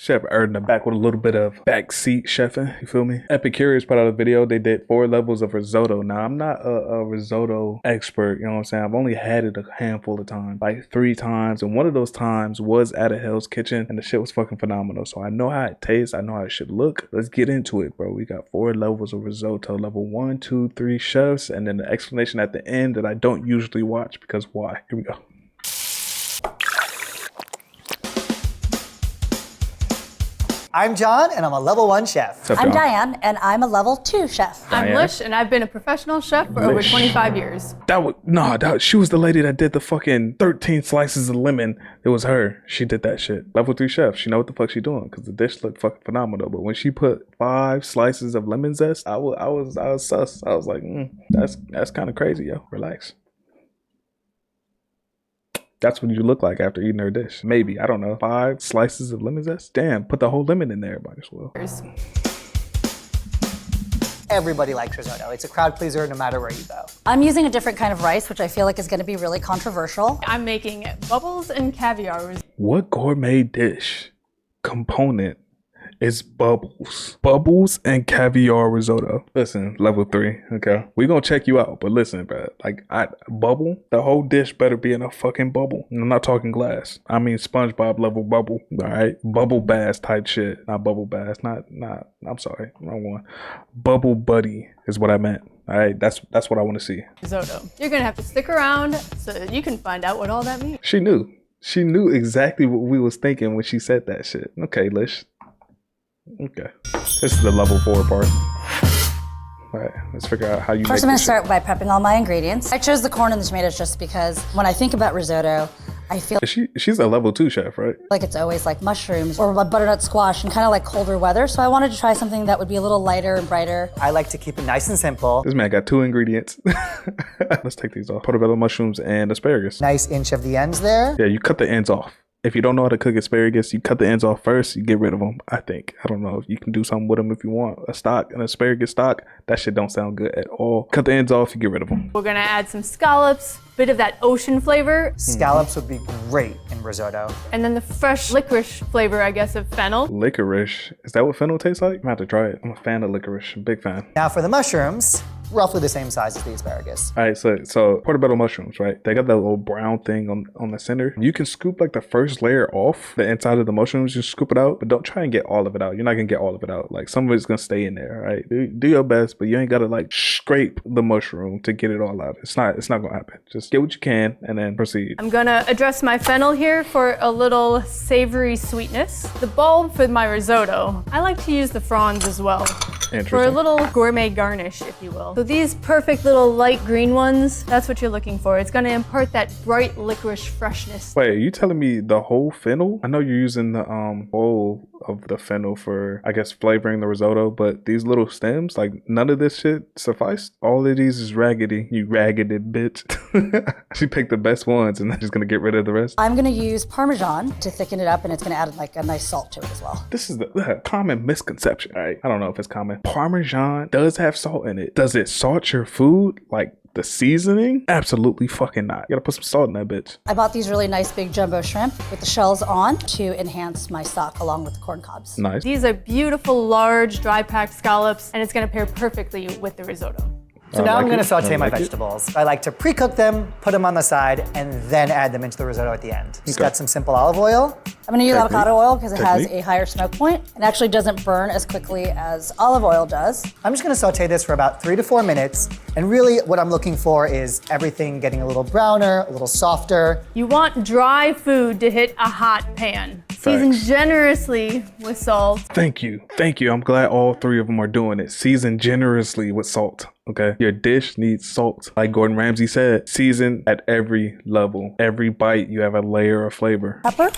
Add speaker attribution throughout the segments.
Speaker 1: Chef Erdna back with a little bit of backseat chefing, you feel me? Epicurious put out a video, they did 4 levels of risotto. Now, I'm not a risotto expert, you know what I'm saying? I've only had it a handful of times, like 3 times, and one of those times was at a Hell's Kitchen, and the shit was fucking phenomenal. So I know how it tastes, I know how it should look. Let's get into it, bro. We got 4 levels of risotto, level 1, 2, 3 chefs, and then the explanation at the end that I don't usually watch because why? Here we go.
Speaker 2: I'm John, and I'm a level 1 chef.
Speaker 1: Up,
Speaker 3: I'm Diane, and I'm a level 2 chef.
Speaker 1: Diane.
Speaker 4: I'm Lish, and I've been a professional chef for over 25 years.
Speaker 1: She was the lady that did the fucking 13 slices of lemon. It was her. She did that shit. Level 3 chef. She know what the fuck she doing because the dish looked fucking phenomenal. But when she put 5 slices of lemon zest, I was sus. I was like, that's kind of crazy, yo. Relax. That's what you look like after eating her dish. Maybe, I don't know. 5 slices of lemon zest? Damn, put the whole lemon in there, might as well.
Speaker 2: Everybody likes risotto. It's a crowd pleaser no matter where you go.
Speaker 3: I'm using a different kind of rice, which I feel like is going to be really controversial.
Speaker 4: I'm making bubbles and caviar.
Speaker 1: What gourmet dish component is bubbles? Bubbles and caviar risotto. Listen, level 3, okay? We gonna check you out, but listen, bro. Like, bubble, the whole dish better be in a fucking bubble. I'm not talking glass. I mean SpongeBob level bubble, all right? Bubble bass type shit. Not bubble bass, not, I'm sorry, wrong one. Bubble buddy is what I meant, all right? That's what I want to see.
Speaker 4: Risotto. You're gonna have to stick around so that you can find out what all that means.
Speaker 1: She knew exactly what we was thinking when she said that shit. Okay, Lish. Okay, this is the level 4 part. All right, let's figure out how you
Speaker 3: First,
Speaker 1: make
Speaker 3: I'm going
Speaker 1: this
Speaker 3: to start by prepping all my ingredients. I chose the corn and the tomatoes just because when I think about risotto, I feel
Speaker 1: She's a level 2 chef, right?
Speaker 3: like it's always like mushrooms or butternut squash and kind of like colder weather. So I wanted to try something that would be a little lighter and brighter.
Speaker 2: I like to keep it nice and simple.
Speaker 1: This man got 2 ingredients. Let's take these off. Portobello mushrooms and asparagus.
Speaker 2: Nice inch of the ends there.
Speaker 1: Yeah, you cut the ends off. If you don't know how to cook asparagus, you cut the ends off first, you get rid of them, I think. I don't know. You can do something with them if you want. An asparagus stock, that shit don't sound good at all. Cut the ends off, you get rid of them.
Speaker 4: We're gonna add some scallops, bit of that ocean flavor,
Speaker 2: Scallops would be great in risotto.
Speaker 4: and then the fresh licorice flavor, I guess, of fennel.
Speaker 1: Licorice. Is that what fennel tastes like? I'm gonna have to try it. I'm a fan of licorice. Big fan.
Speaker 2: Now for the mushrooms, roughly the same size as the asparagus.
Speaker 1: All right, so portobello mushrooms, right? They got that little brown thing on the center. You can scoop like the first layer off the inside of the mushrooms. Just scoop it out, but don't try and get all of it out. You're not gonna get all of it out. Like some of it's gonna stay in there, right? Do your best, but you ain't gotta like scrape the mushroom to get it all out. It's not gonna happen. Just get what you can and then proceed.
Speaker 4: I'm gonna address my fennel here for a little savory sweetness. The bulb for my risotto, I like to use the fronds as well. For a little gourmet garnish, if you will. So these perfect little light green ones, that's what you're looking for. It's gonna impart that bright licorice freshness.
Speaker 1: Wait, are you telling me the whole fennel? I know you're using the bowl of the fennel for, I guess, flavoring the risotto, but these little stems, like none of this shit sufficed? All of these is raggedy, you raggedy bitch. She picked the best ones and then she's gonna get rid of the rest.
Speaker 3: I'm going to use Parmesan to thicken it up, and it's going to add like a nice salt to it as well.
Speaker 1: This is the common misconception, right? I don't know if it's common. Parmesan does have salt in it. Does it salt your food like the seasoning? Absolutely fucking not. You gotta put some salt in that bitch.
Speaker 3: I bought these really nice big jumbo shrimp with the shells on to enhance my stock along with the corn cobs.
Speaker 1: Nice.
Speaker 4: These are beautiful, large, dry packed scallops, and it's gonna pair perfectly with the risotto.
Speaker 2: So now I'm gonna
Speaker 1: I
Speaker 2: saute my
Speaker 1: like it.
Speaker 2: vegetables. I like to pre-cook them, put them on the side, and then add them into the risotto at the end. Just got some simple olive oil.
Speaker 3: I'm going to use
Speaker 1: Technique.
Speaker 3: avocado oil because it has
Speaker 1: Technique.
Speaker 3: a higher smoke point. It actually doesn't burn as quickly as olive oil does.
Speaker 2: I'm just gonna saute this for about 3 to 4 minutes. And really what I'm looking for is everything getting a little browner, a little softer.
Speaker 4: You want dry food to hit a hot pan. Season generously with salt.
Speaker 1: Thank you. I'm glad all 3 of them are doing it. Season generously with salt. Okay, your dish needs salt. Like Gordon Ramsay said, season at every level. Every bite, you have a layer of flavor.
Speaker 3: Pepper.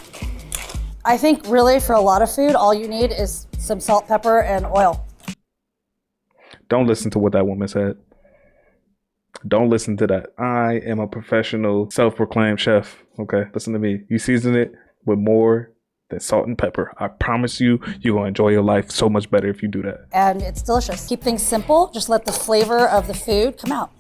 Speaker 3: I think really for a lot of food, all you need is some salt, pepper, and oil.
Speaker 1: Don't listen to what that woman said. Don't listen to that. I am a professional, self-proclaimed chef. Okay, listen to me. You season it with more than salt and pepper. I promise you, you're gonna enjoy your life so much better if you do that.
Speaker 3: And it's delicious. Keep things simple. Just let the flavor of the food come out.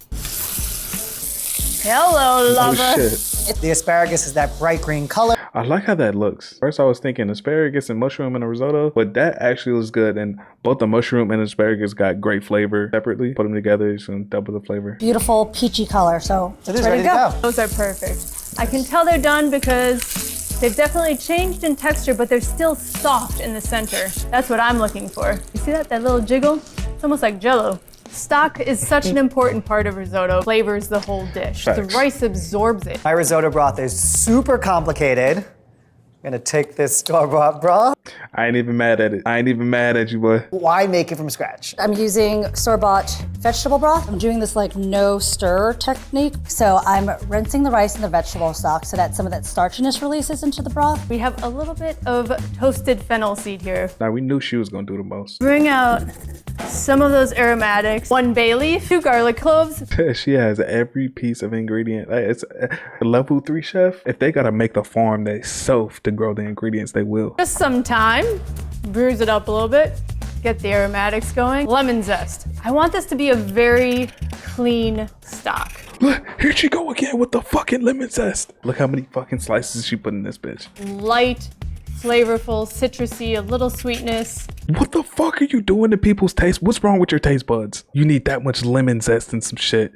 Speaker 4: Hello, lover.
Speaker 1: Oh shit.
Speaker 2: The asparagus is that bright green color.
Speaker 1: I like how that looks. First I was thinking asparagus and mushroom in a risotto, but that actually looks good. And both the mushroom and asparagus got great flavor separately. Put them together, it's gonna double the flavor.
Speaker 3: Beautiful peachy color, so
Speaker 2: It is ready to go.
Speaker 4: Those are perfect. I can tell they're done because they've definitely changed in texture, but they're still soft in the center. That's what I'm looking for. You see that little jiggle? It's almost like Jell-O. Stock is such an important part of risotto. Flavors the whole dish. The
Speaker 1: Facts.
Speaker 4: rice absorbs it.
Speaker 2: My risotto broth is super complicated. I'm gonna take this store-bought broth.
Speaker 1: I ain't even mad at it. I ain't even mad at you, boy.
Speaker 2: Why make it from scratch?
Speaker 3: I'm using store-bought vegetable broth. I'm doing this like no stir technique. So I'm rinsing the rice in the vegetable stock so that some of that starchiness releases into the broth.
Speaker 4: We have a little bit of toasted fennel seed here.
Speaker 1: Now we knew she was gonna do the most.
Speaker 4: Bring out some of those aromatics. 1 bay leaf, 2 garlic cloves.
Speaker 1: She has every piece of ingredient. It's a level 3 chef. If they gotta make the farm they self to grow the ingredients, they will.
Speaker 4: Just some thyme. Bruise it up a little bit. Get the aromatics going. Lemon zest. I want this to be a very clean stock.
Speaker 1: Look, here she go again with the fucking lemon zest. Look how many fucking slices she put in this bitch.
Speaker 4: Light, flavorful, citrusy, a little sweetness.
Speaker 1: What the fuck are you doing to people's taste? What's wrong with your taste buds? You need that much lemon zest and some shit.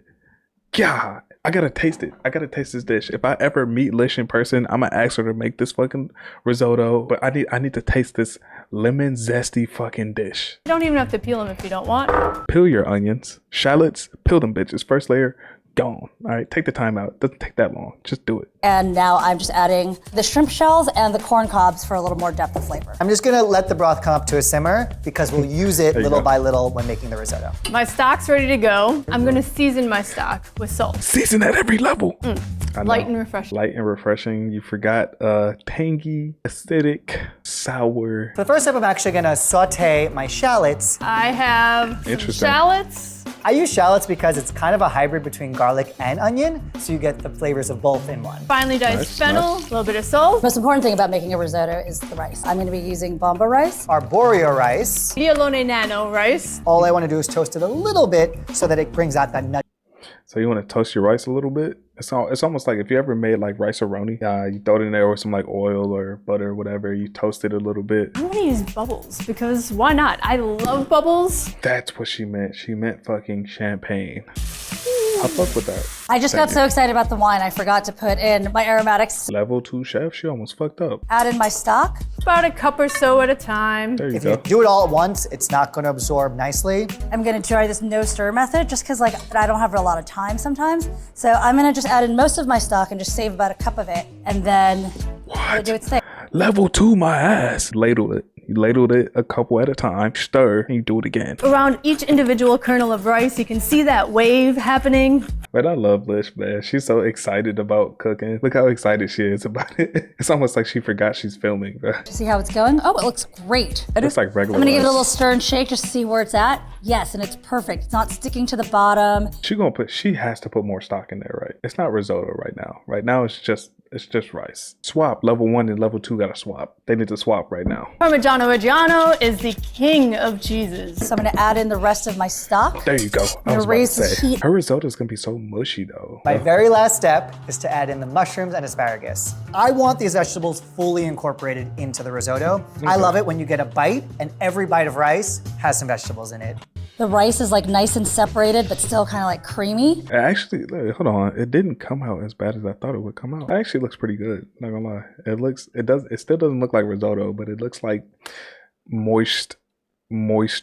Speaker 1: God, I gotta taste it. I gotta taste this dish. If I ever meet Lish in person, I'm gonna ask her to make this fucking risotto. But I need to taste this lemon zesty fucking dish.
Speaker 4: You don't even have to peel them if you don't want.
Speaker 1: Peel your onions, shallots, peel them bitches. First layer, gone. All right, take the time out. Doesn't take that long. Just do it.
Speaker 3: And now I'm just adding the shrimp shells and the corn cobs for a little more depth of flavor.
Speaker 2: I'm just gonna let the broth come up to a simmer because we'll use it
Speaker 1: you
Speaker 2: little
Speaker 1: go.
Speaker 2: by little when making the risotto.
Speaker 4: My stock's ready to go. I'm gonna season my stock with salt.
Speaker 1: Season at every level. I know.
Speaker 4: Light and refreshing.
Speaker 1: Light and refreshing. You forgot tangy, acidic, sour.
Speaker 2: For the first step, I'm actually gonna saute my shallots.
Speaker 4: I have some
Speaker 1: Interesting.
Speaker 4: shallots.
Speaker 2: I use shallots because it's kind of a hybrid between garlic and onion, so you get the flavors of both in one.
Speaker 4: Finely diced
Speaker 1: Nice,
Speaker 4: fennel, a little bit of salt.
Speaker 3: Most important thing about making a risotto is the rice. I'm gonna be using bomba rice.
Speaker 2: Arborio rice.
Speaker 4: Violone nano rice.
Speaker 2: All I wanna do is toast it a little bit so that it brings out that nut.
Speaker 1: So you want to toast your rice a little bit? It's almost like if you ever made like rice-a-roni, you throw it in there with some like oil or butter or whatever. You toast it a little bit.
Speaker 4: I'm gonna use bubbles because why not? I love bubbles.
Speaker 1: That's what she meant. She meant fucking champagne. I fuck with that.
Speaker 3: I just got so excited about the wine, I forgot to put in my aromatics.
Speaker 1: Level 2 chef, she almost fucked up.
Speaker 3: Add in my stock.
Speaker 4: About a cup or so at a time.
Speaker 1: There you
Speaker 2: If
Speaker 1: go.
Speaker 2: you do it all at once, it's not gonna absorb nicely.
Speaker 3: I'm gonna try this no stir method just because like I don't have a lot of time sometimes. So I'm gonna just add in most of my stock and just save about a cup of it and then let it do its thing.
Speaker 1: Level 2 my ass. Ladle it. You ladled it a couple at a time, stir, and you do it again.
Speaker 4: Around each individual kernel of rice, you can see that wave happening.
Speaker 1: But I love Lish, man. She's so excited about cooking. Look how excited she is about it. It's almost like she forgot she's filming, bro.
Speaker 3: See how it's going? Oh, it looks great.
Speaker 1: It looks like regular
Speaker 3: I'm gonna give it a
Speaker 1: rice.
Speaker 3: little stir and shake just to see where it's at. Yes, and it's perfect. It's not sticking to the bottom.
Speaker 1: She has to put more stock in there, right? It's not risotto right now. Right now it's just rice. Swap. Level 1 and level 2 gotta swap. They need to swap right now.
Speaker 4: Parmigiano Reggiano is the king of cheeses.
Speaker 3: So I'm gonna add in the rest of my stock.
Speaker 1: There you go. I was
Speaker 3: gonna
Speaker 1: about to
Speaker 3: raise the
Speaker 1: say.
Speaker 3: heat.
Speaker 1: Her risotto is gonna be so mushy though.
Speaker 2: My very last step is to add in the mushrooms and asparagus. I want these vegetables fully incorporated into the risotto. I love it when you get a bite and every bite of rice has some vegetables in it.
Speaker 3: The rice is like nice and separated, but still kind of like creamy.
Speaker 1: Actually, hold on. It didn't come out as bad as I thought it would come out. It actually looks pretty good. Not gonna lie. It still doesn't look like risotto, but it looks like moist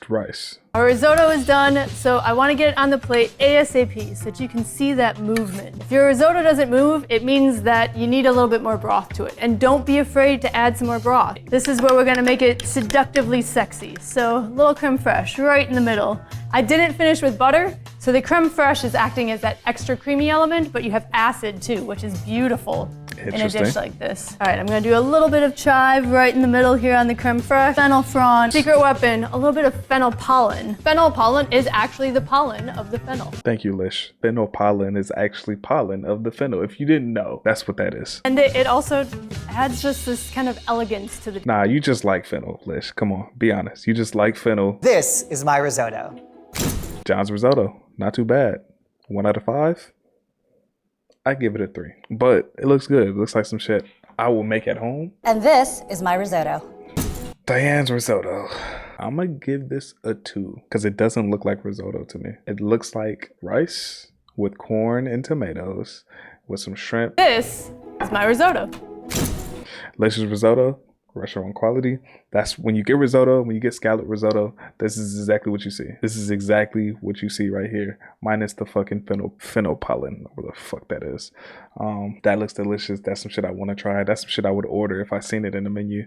Speaker 1: rice.
Speaker 4: Our risotto is done, so I want to get it on the plate ASAP so that you can see that movement. If your risotto doesn't move, it means that you need a little bit more broth to it. And don't be afraid to add some more broth. This is where we're gonna make it seductively sexy. So a little creme fraiche right in the middle. I didn't finish with butter, so the creme fraiche is acting as that extra creamy element, but you have acid too, which is beautiful in a dish
Speaker 1: Interesting.
Speaker 4: like this. All right, I'm gonna do a little bit of chive right in the middle here on the creme fraiche. Fennel frond, secret weapon, a little bit of fennel pollen. Fennel pollen is actually the pollen of the fennel.
Speaker 1: Thank you, Lish. Fennel pollen is actually pollen of the fennel. If you didn't know, that's what that is.
Speaker 4: And it also adds just this kind of elegance to the dish.
Speaker 1: Nah, you just like fennel, Lish. Come on, be honest. You just like fennel.
Speaker 2: This is my risotto.
Speaker 1: John's risotto, not too bad. 1 out of 5. I give it a 3, but it looks good. It looks like some shit I will make at home.
Speaker 3: And this is my risotto.
Speaker 1: Diane's risotto. I'm gonna give this a 2 because it doesn't look like risotto to me. It looks like rice with corn and tomatoes with some shrimp.
Speaker 4: This is my risotto.
Speaker 1: Delicious risotto, restaurant quality. That's when you get risotto, when you get scallop risotto, this is exactly what you see. This is exactly what you see right here, minus the fucking fennel pollen, whatever the fuck that is. That looks delicious. That's some shit I want to try. That's some shit I would order if I seen it in the menu.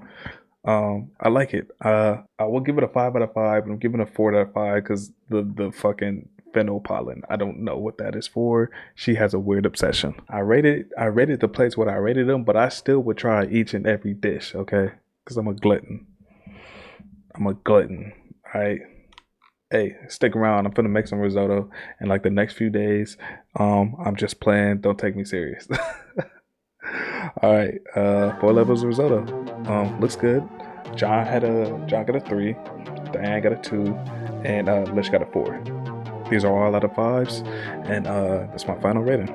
Speaker 1: I like it. I will give it a 5 out of 5. I'm giving it a 4 out of 5 because the fucking fennel pollen, I don't know what that is for. She has a weird obsession. I rated the plates what I rated them, but I still would try each and every dish, okay? Because I'm a glutton. All right. Hey, stick around. I'm gonna make some risotto in like the next few days. I'm just playing. Don't take me serious. All right, 4 levels of risotto. Looks good. John got a 3, Diane got a 2, and Lish got a 4. These are all out of 5s, and that's my final rating.